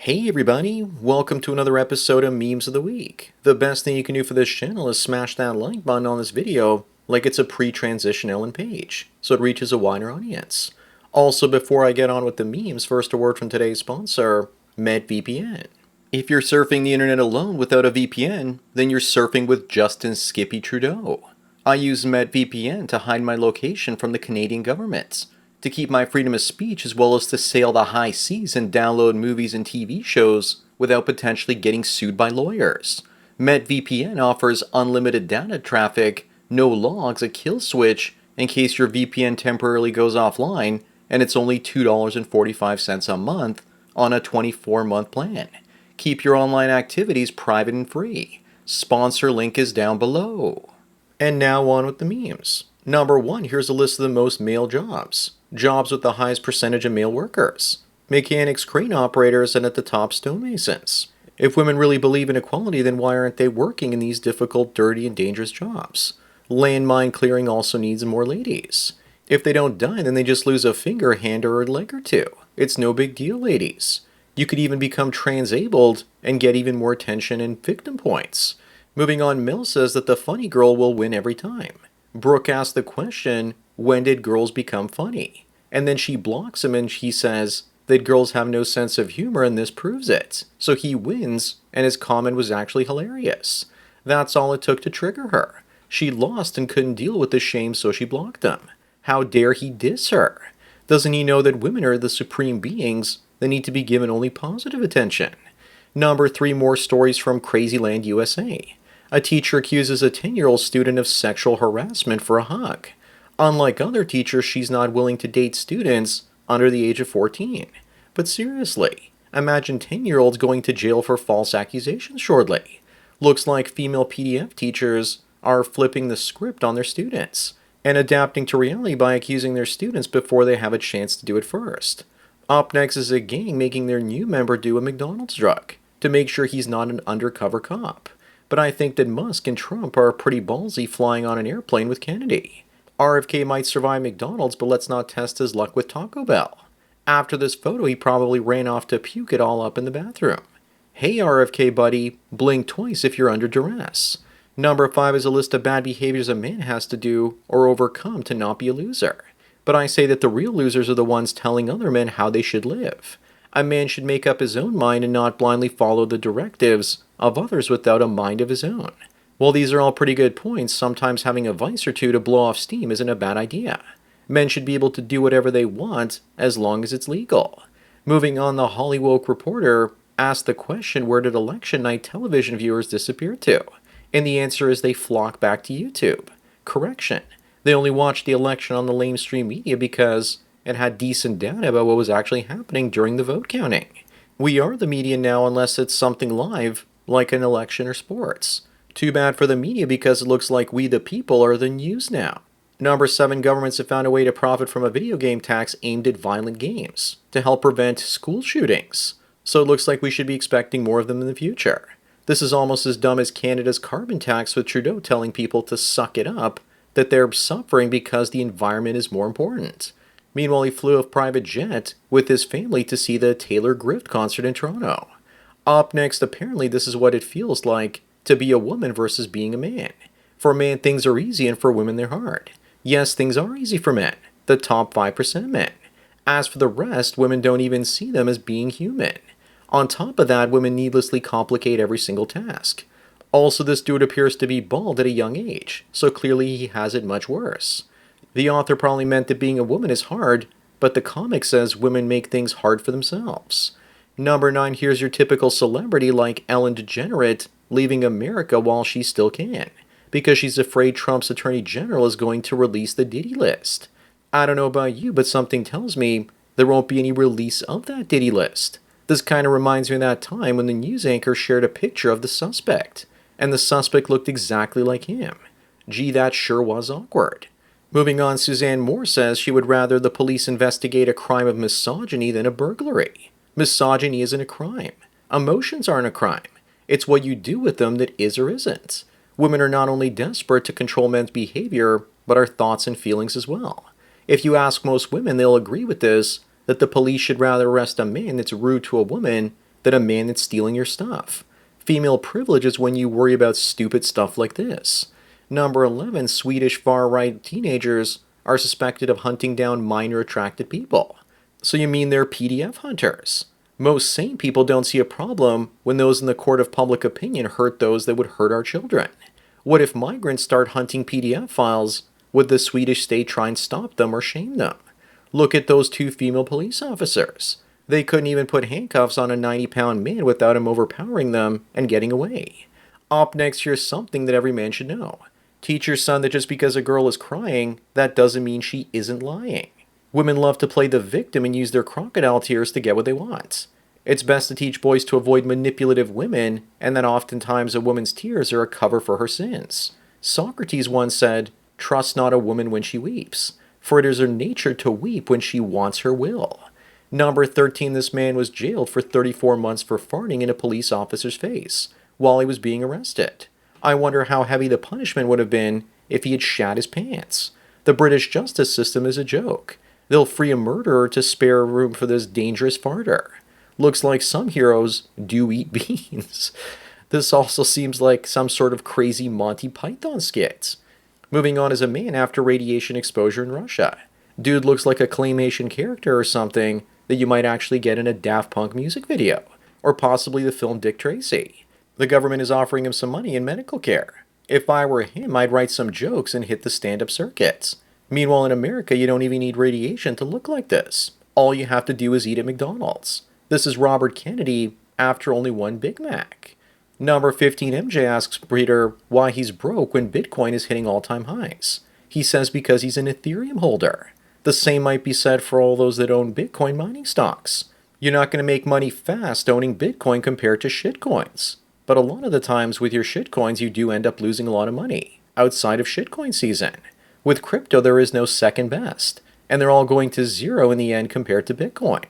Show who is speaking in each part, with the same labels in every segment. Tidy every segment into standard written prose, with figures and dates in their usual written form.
Speaker 1: Hey everybody, welcome to another episode of Memes of the Week. The best thing you can do for this channel is smash that like button on this video like it's a pre-transition Ellen page, so it reaches a wider audience. Also, before I get on with the memes, first a word from today's sponsor, MedVPN. If you're surfing the internet alone without a VPN, then you're surfing with Justin Skippy Trudeau. I use MedVPN to hide my location from the Canadian government, to keep my freedom of speech, as well as to sail the high seas and download movies and TV shows without potentially getting sued by lawyers. MedVPN offers unlimited data traffic, no logs, a kill switch in case your VPN temporarily goes offline, and it's only $2.45 a month on a 24-month plan. Keep your online activities private and free. Sponsor link is down below. And now on with the memes. Number 1, here's a list of the most male jobs. Jobs with the highest percentage of male workers. Mechanics, crane operators, and at the top, stonemasons. If women really believe in equality, then why aren't they working in these difficult, dirty, and dangerous jobs? Landmine clearing also needs more ladies. If they don't die, then they just lose a finger, hand, or a leg or two. It's no big deal, ladies. You could even become transabled and get even more attention and victim points. Moving on, Mill says that the funny girl will win every time. Brooke asks the question, when did girls become funny? And then she blocks him and he says that girls have no sense of humor and this proves it. So he wins and his comment was actually hilarious. That's all it took to trigger her. She lost and couldn't deal with the shame, so she blocked him. How dare he diss her? Doesn't he know that women are the supreme beings that need to be given only positive attention? Number 3, more stories from Crazyland, USA. A teacher accuses a 10-year-old student of sexual harassment for a hug. Unlike other teachers, she's not willing to date students under the age of 14. But seriously, imagine 10-year-olds going to jail for false accusations shortly. Looks like female PDF teachers are flipping the script on their students and adapting to reality by accusing their students before they have a chance to do it first. Up next is a gang making their new member do a McDonald's drug to make sure he's not an undercover cop. But I think that Musk and Trump are pretty ballsy flying on an airplane with Kennedy. RFK might survive McDonald's, but let's not test his luck with Taco Bell. After this photo, he probably ran off to puke it all up in the bathroom. Hey RFK buddy, blink twice if you're under duress. Number 5 is a list of bad behaviors a man has to do or overcome to not be a loser. But I say that the real losers are the ones telling other men how they should live. A man should make up his own mind and not blindly follow the directives of others without a mind of his own. While these are all pretty good points, sometimes having a vice or two to blow off steam isn't a bad idea. Men should be able to do whatever they want as long as it's legal. Moving on, the Hollywood Reporter asked the question, where did election night television viewers disappear to? And the answer is they flock back to YouTube. Correction. They only watched the election on the lamestream media because it had decent data about what was actually happening during the vote counting. We are the media now unless it's something live, like an election or sports. Too bad for the media because it looks like we the people are the news now. Number 7, governments have found a way to profit from a video game tax aimed at violent games to help prevent school shootings. So it looks like we should be expecting more of them in the future. This is almost as dumb as Canada's carbon tax, with Trudeau telling people to suck it up, that they're suffering because the environment is more important. Meanwhile, he flew a private jet with his family to see the Taylor Grift concert in Toronto. Up next, apparently this is what it feels like to be a woman versus being a man. For a man, things are easy, and for women, they're hard. Yes, things are easy for men, the top 5% of men. As for the rest, women don't even see them as being human. On top of that, women needlessly complicate every single task. Also, this dude appears to be bald at a young age, so clearly he has it much worse. The author probably meant that being a woman is hard, but the comic says women make things hard for themselves. Number 9, here's your typical celebrity like Ellen DeGenerate leaving America while she still can, because she's afraid Trump's attorney general is going to release the Diddy list. I don't know about you, but something tells me there won't be any release of that Diddy list. This kind of reminds me of that time when the news anchor shared a picture of the suspect, and the suspect looked exactly like him. Gee, that sure was awkward. Moving on, Suzanne Moore says she would rather the police investigate a crime of misogyny than a burglary. Misogyny isn't a crime. Emotions aren't a crime. It's what you do with them that is or isn't. Women are not only desperate to control men's behavior, but our thoughts and feelings as well. If you ask most women, they'll agree with this, that the police should rather arrest a man that's rude to a woman than a man that's stealing your stuff. Female privilege is when you worry about stupid stuff like this. Number 11, Swedish far-right teenagers are suspected of hunting down minor-attracted people. So you mean they're PDF hunters? Most sane people don't see a problem when those in the court of public opinion hurt those that would hurt our children. What if migrants start hunting PDF files? Would the Swedish state try and stop them or shame them? Look at those two female police officers. They couldn't even put handcuffs on a 90-pound man without him overpowering them and getting away. Up next, here's something that every man should know. Teach your son that just because a girl is crying, that doesn't mean she isn't lying. Women love to play the victim and use their crocodile tears to get what they want. It's best to teach boys to avoid manipulative women, and that oftentimes a woman's tears are a cover for her sins. Socrates once said, "Trust not a woman when she weeps, for it is her nature to weep when she wants her will." Number 13, this man was jailed for 34 months for farting in a police officer's face while he was being arrested. I wonder how heavy the punishment would have been if he had shat his pants. The British justice system is a joke. They'll free a murderer to spare room for this dangerous farter. Looks like some heroes do eat beans. This also seems like some sort of crazy Monty Python skit. Moving on is a man after radiation exposure in Russia. Dude looks like a claymation character or something that you might actually get in a Daft Punk music video, or possibly the film Dick Tracy. The government is offering him some money in medical care. If I were him, I'd write some jokes and hit the stand-up circuits. Meanwhile, in America, you don't even need radiation to look like this. All you have to do is eat at McDonald's. This is Robert Kennedy after only one Big Mac. Number 15, MJ asks Peter why he's broke when Bitcoin is hitting all-time highs. He says because he's an Ethereum holder. The same might be said for all those that own Bitcoin mining stocks. You're not going to make money fast owning Bitcoin compared to shitcoins. But a lot of the times with your shitcoins, you do end up losing a lot of money outside of shitcoin season. With crypto, there is no second best, and they're all going to zero in the end compared to Bitcoin.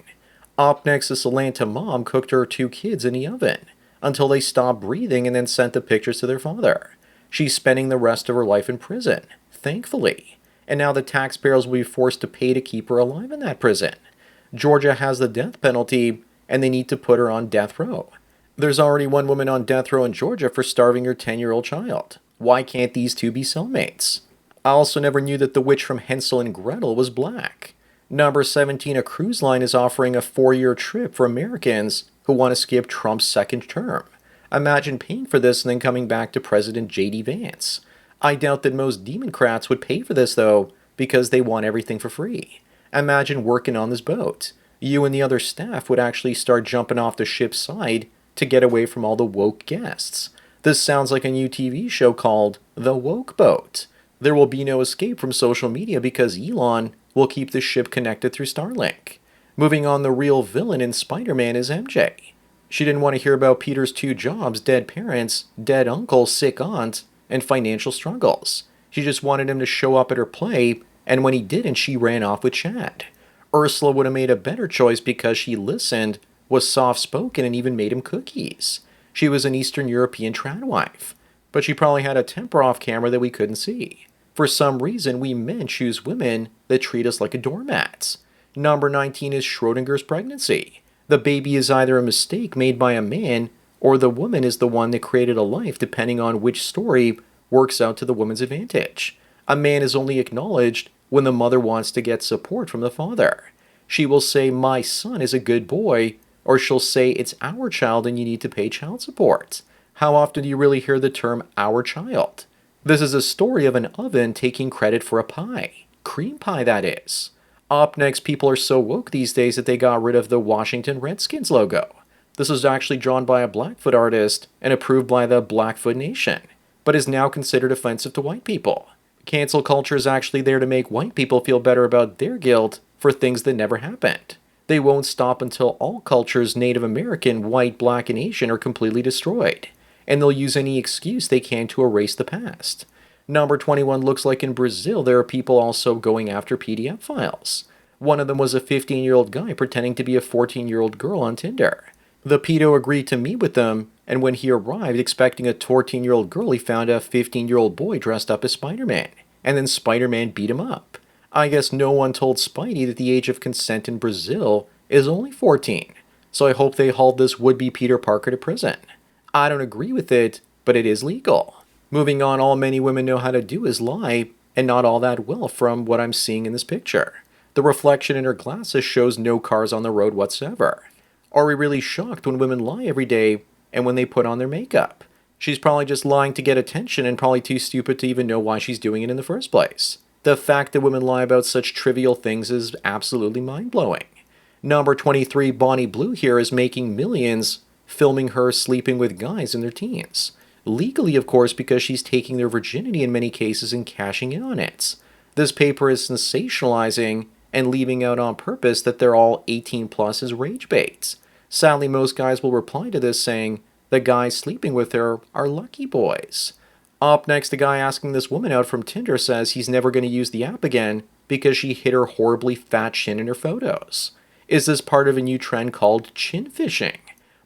Speaker 1: Up next, this Atlanta mom cooked her two kids in the oven until they stopped breathing and then sent the pictures to their father. She's spending the rest of her life in prison, thankfully. And now the taxpayers will be forced to pay to keep her alive in that prison. Georgia has the death penalty, and they need to put her on death row. There's already one woman on death row in Georgia for starving her 10-year-old child. Why can't these two be cellmates? I also never knew that the witch from Hansel and Gretel was black. Number 17, a cruise line is offering a 4-year trip for Americans who want to skip Trump's second term. Imagine paying for this and then coming back to President J.D. Vance. I doubt that most Democrats would pay for this, though, because they want everything for free. Imagine working on this boat. You and the other staff would actually start jumping off the ship's side to get away from all the woke guests. This sounds like a new TV show called The Woke Boat. There will be no escape from social media because Elon will keep the ship connected through Starlink. Moving on, the real villain in Spider-Man is MJ. She didn't want to hear about Peter's 2 jobs, dead parents, dead uncle, sick aunt, and financial struggles. She just wanted him to show up at her play, and when he didn't, she ran off with Chad. Ursula would have made a better choice because she listened, was soft-spoken, and even made him cookies. She was an Eastern European trad wife, but she probably had a temper off camera that we couldn't see. For some reason, we men choose women that treat us like a doormat. Number 19 is Schrodinger's pregnancy. The baby is either a mistake made by a man, or the woman is the one that created a life, depending on which story works out to the woman's advantage. A man is only acknowledged when the mother wants to get support from the father. She will say, "My son is a good boy," or she'll say, "It's our child and you need to pay child support." How often do you really hear the term "our child"? This is a story of an oven taking credit for a pie. Cream pie, that is. Up next, people are so woke these days that they got rid of the Washington Redskins logo. This was actually drawn by a Blackfoot artist and approved by the Blackfoot Nation, but is now considered offensive to white people. Cancel culture is actually there to make white people feel better about their guilt for things that never happened. They won't stop until all cultures, Native American, white, black, and Asian, are completely destroyed, and they'll use any excuse they can to erase the past. Number 21 looks like in Brazil there are people also going after PDF files. One of them was a 15-year-old guy pretending to be a 14-year-old girl on Tinder. The pedo agreed to meet with them, and when he arrived expecting a 14-year-old girl, he found a 15-year-old boy dressed up as Spider-Man, and then Spider-Man beat him up. I guess no one told Spidey that the age of consent in Brazil is only 14. So I hope they hauled this would-be Peter Parker to prison. I don't agree with it, but it is legal. Moving on, all many women know how to do is lie, and not all that well from what I'm seeing in this picture. The reflection in her glasses shows no cars on the road whatsoever. Are we really shocked when women lie every day and when they put on their makeup? She's probably just lying to get attention and probably too stupid to even know why she's doing it in the first place. The fact that women lie about such trivial things is absolutely mind-blowing. Number 23, Bonnie Blue here is making millions filming her sleeping with guys in their teens. Legally, of course, because she's taking their virginity in many cases and cashing in on it. This paper is sensationalizing and leaving out on purpose that they're all 18 plus as rage bait. Sadly, most guys will reply to this saying, the guys sleeping with her are lucky boys. Up next, the guy asking this woman out from Tinder says he's never going to use the app again because she hid her horribly fat chin in her photos. Is this part of a new trend called chin fishing?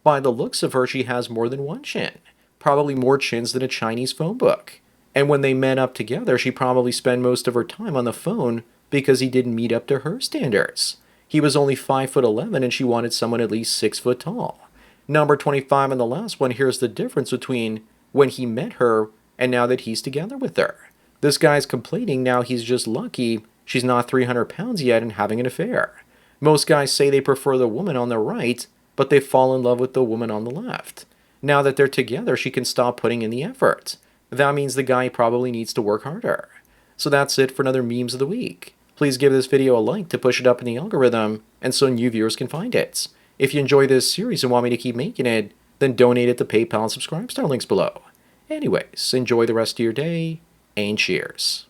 Speaker 1: By the looks of her, she has more than one chin. Probably more chins than a Chinese phone book. And when they met up together, she probably spent most of her time on the phone because he didn't meet up to her standards. He was only 5'11" and she wanted someone at least 6 foot tall. Number 25 and the last one, here's the difference between when he met her and now that he's together with her. This guy's complaining now he's just lucky she's not 300 pounds yet and having an affair. Most guys say they prefer the woman on the right, but they fall in love with the woman on the left. Now that they're together, she can stop putting in the effort. That means the guy probably needs to work harder. So that's it for another Memes of the Week. Please give this video a like to push it up in the algorithm and so new viewers can find it. If you enjoy this series and want me to keep making it, then donate it to PayPal and subscribe to our links below. Anyways, enjoy the rest of your day, and cheers.